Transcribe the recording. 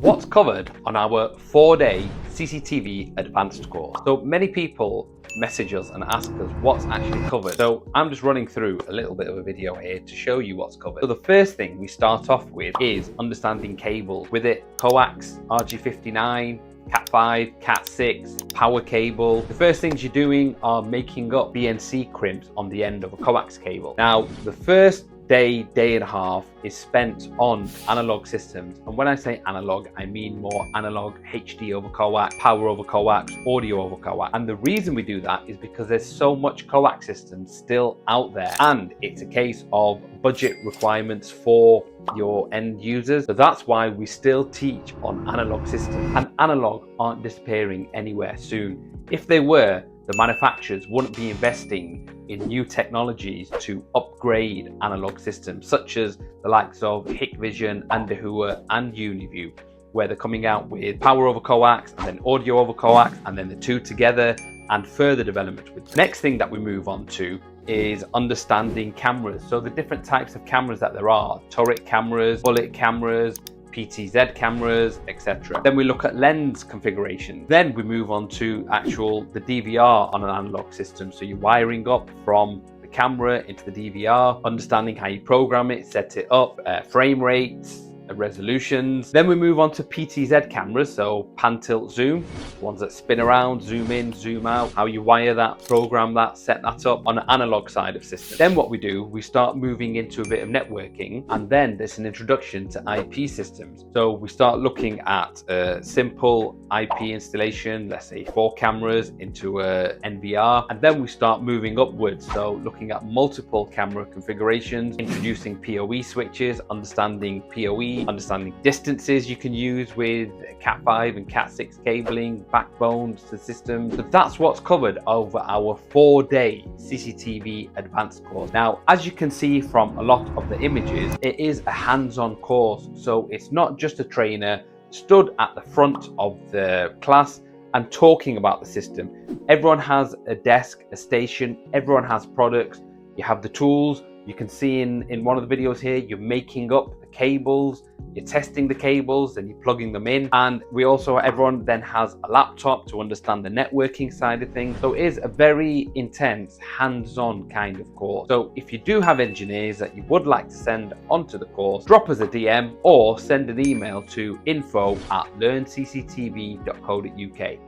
What's covered on our 4-day CCTV advanced course? So many people message us and ask us what's actually covered. So I'm just running through a little bit of a video here to show you what's covered. So the first thing we start off with is understanding cables. With it, coax, RG59, Cat5, Cat6, power cable. The first things you're doing are making up BNC crimps on the end of a coax cable. Now, the first day and a half is spent on analog systems. And when I say analog, I mean more analog HD over coax, power over coax, audio over coax. And the reason we do that is because there's so much coax systems still out there. And it's a case of budget requirements for your end users. So that's why we still teach on analog systems. And analog aren't disappearing anywhere soon. If they were, the manufacturers wouldn't be investing in new technologies to upgrade analog systems, such as the likes of Hikvision, Underhoover, and Uniview, where they're coming out with power over coax and then audio over coax and then the two together, and further development with. Next thing that we move on to is understanding cameras. So the different types of cameras that there are: turret cameras, bullet cameras, PTZ cameras, etc. Then we look at lens configuration. Then we move on to the DVR on an analog system. So you're wiring up from the camera into the DVR, understanding how you program it, set it up, frame rates, resolutions. Then we move on to PTZ cameras, so pan, tilt, zoom, ones that spin around, zoom in, zoom out, how you wire that, program that, set that up on an analog side of systems. Then what we do, we start moving into a bit of networking, and then there's an introduction to IP systems. So we start looking at a simple IP installation, let's say 4 cameras into a NVR, and then we start moving upwards, so looking at multiple camera configurations, introducing PoE switches, understanding PoE, understanding distances you can use with Cat5 and Cat6 cabling, backbones to systems. So that's what's covered over our 4-day CCTV advanced course. Now, as you can see from a lot of the images, it is a hands-on course. So it's not just a trainer stood at the front of the class and talking about the system. Everyone has a desk, a station, everyone has products, you have the tools. You can see in one of the videos here, you're making up the cables, you're testing the cables, and you're plugging them in. And everyone then has a laptop to understand the networking side of things. So it is a very intense, hands-on kind of course. So if you do have engineers that you would like to send onto the course, drop us a DM or send an email to info@learncctv.co.uk.